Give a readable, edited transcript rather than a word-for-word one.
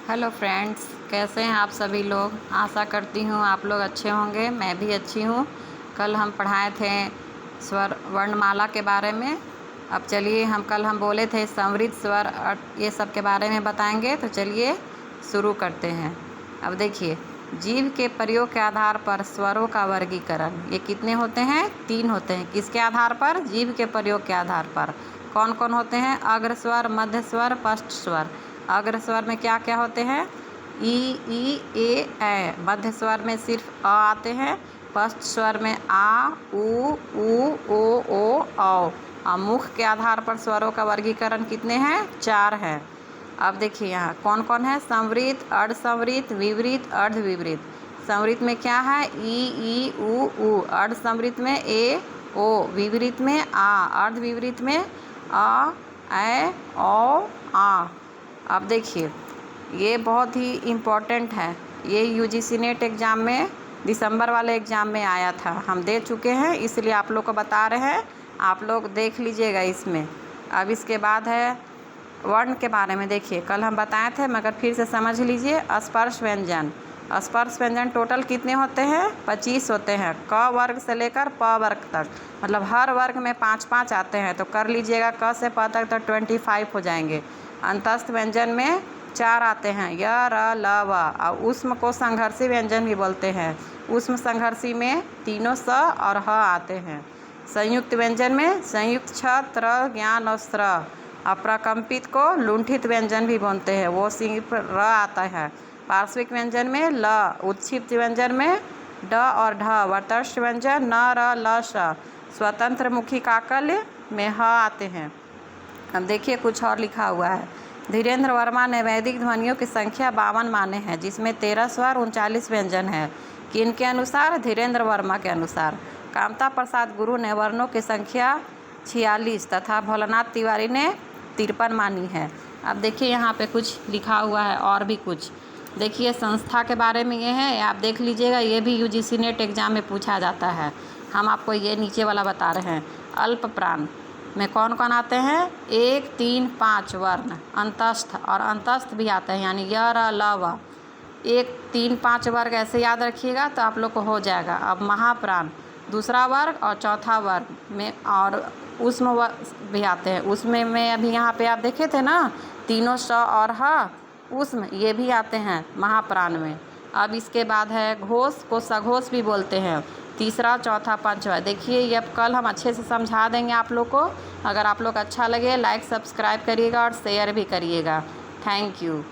Hello friends, कैसे हैं आप सभी लोग। आशा करती हूँ आप लोग अच्छे होंगे। मैं भी अच्छी हूँ। कल हम पढ़ाए थे स्वर वर्णमाला के बारे में। अब चलिए हम बोले थे संवृत स्वर ये सब के बारे में बताएंगे। तो चलिए शुरू करते हैं। अब देखिए, जीभ के प्रयोग के आधार पर स्वरों का वर्गीकरण ये कितने होते हैं? 3 होते हैं। किसके आधार पर? जीभ के प्रयोग के आधार पर। कौन कौन होते हैं? अग्र स्वर, मध्य स्वर, पश्च स्वर। अग्र स्वर में क्या क्या होते हैं? ई ए। मध्य स्वर में सिर्फ अ आते हैं। पश्च स्वर में आ, उ, ओ, औ। और मुख के आधार पर स्वरों का वर्गीकरण कितने हैं? 4 हैं। अब देखिए यहाँ कौन कौन है? संवृत, अर्धसंवृत, विवृत, अर्धविवृत। संवृत में क्या है? ई उ। अर्धसंवृत में ए ओ। विवृत में आ। अर्धविवृत में अ, ऐ, औ, आ। अब देखिए, ये बहुत ही इम्पोर्टेंट है। ये यूजीसी नेट एग्ज़ाम में दिसंबर वाले एग्ज़ाम में आया था। हम दे चुके हैं, इसलिए आप लोग को बता रहे हैं। आप लोग देख लीजिएगा इसमें। अब इसके बाद है वर्ण के बारे में। देखिए, कल हम बताए थे मगर फिर से समझ लीजिए। स्पर्श व्यंजन। स्पर्श व्यंजन टोटल कितने होते हैं? 25 होते हैं। क वर्ग से लेकर प वर्ग तक, मतलब हर वर्ग में 5-5 आते हैं। तो कर लीजिएगा, क से प तक तो 25 हो जाएंगे। अंतस्थ व्यंजन में 4 आते हैं, य, र, ल, व। और उष्म को संघर्षी व्यंजन भी बोलते हैं। उष्म संघर्षी में तीनों स और ह आते हैं। संयुक्त व्यंजन में संयुक्त छ, त्र, ज्ञान और स्र। अप्रकंपित को लुंठित व्यंजन भी बोलते हैं, वो सिर्फ र आता है। पार्श्विक व्यंजन में ल। उत्क्षिप्त व्यंजन में ड और ढ। वर्तस्थ व्यंजन न, र, ल, श। स्वतंत्र मुखी काकल्य में ह आते हैं। अब देखिए कुछ और लिखा हुआ है। धीरेन्द्र वर्मा ने वैदिक ध्वनियों की संख्या 52 माने हैं, जिसमें 13 स्वर 39 व्यंजन है। किनके अनुसार? धीरेन्द्र वर्मा के अनुसार। कामता प्रसाद गुरु ने वर्णों की संख्या 46 तथा भोलानाथ तिवारी ने 53 मानी है। अब देखिए यहाँ पे कुछ लिखा हुआ है और भी कुछ। देखिए संस्था के बारे में ये है, आप देख लीजिएगा। ये भी यूजीसी नेट एग्ज़ाम में पूछा जाता है। हम आपको ये नीचे वाला बता रहे हैं। अल्प प्राण में कौन कौन आते हैं? 1, 3, 5 वर्ण। अंतस्थ और अंतस्थ भी आते हैं, यानी य, र, ल, व। 1, 3, 5 वर्ग ऐसे याद रखिएगा तो आप लोग को हो जाएगा। अब महाप्राण दूसरा वर्ग और चौथा वर्ग में, और उष्म वर्ग भी आते हैं। उसमें में अभी यहाँ पे आप देखे थे ना, तीनों स और ह उष्म, ये भी आते हैं महाप्राण में। अब इसके बाद है घोष को सघोष भी बोलते हैं। तीसरा, चौथा, पांचवा। देखिए ये अब कल हम अच्छे से समझा देंगे आप लोग को। अगर आप लोग अच्छा लगे लाइक सब्सक्राइब करिएगा और शेयर भी करिएगा। Thank you.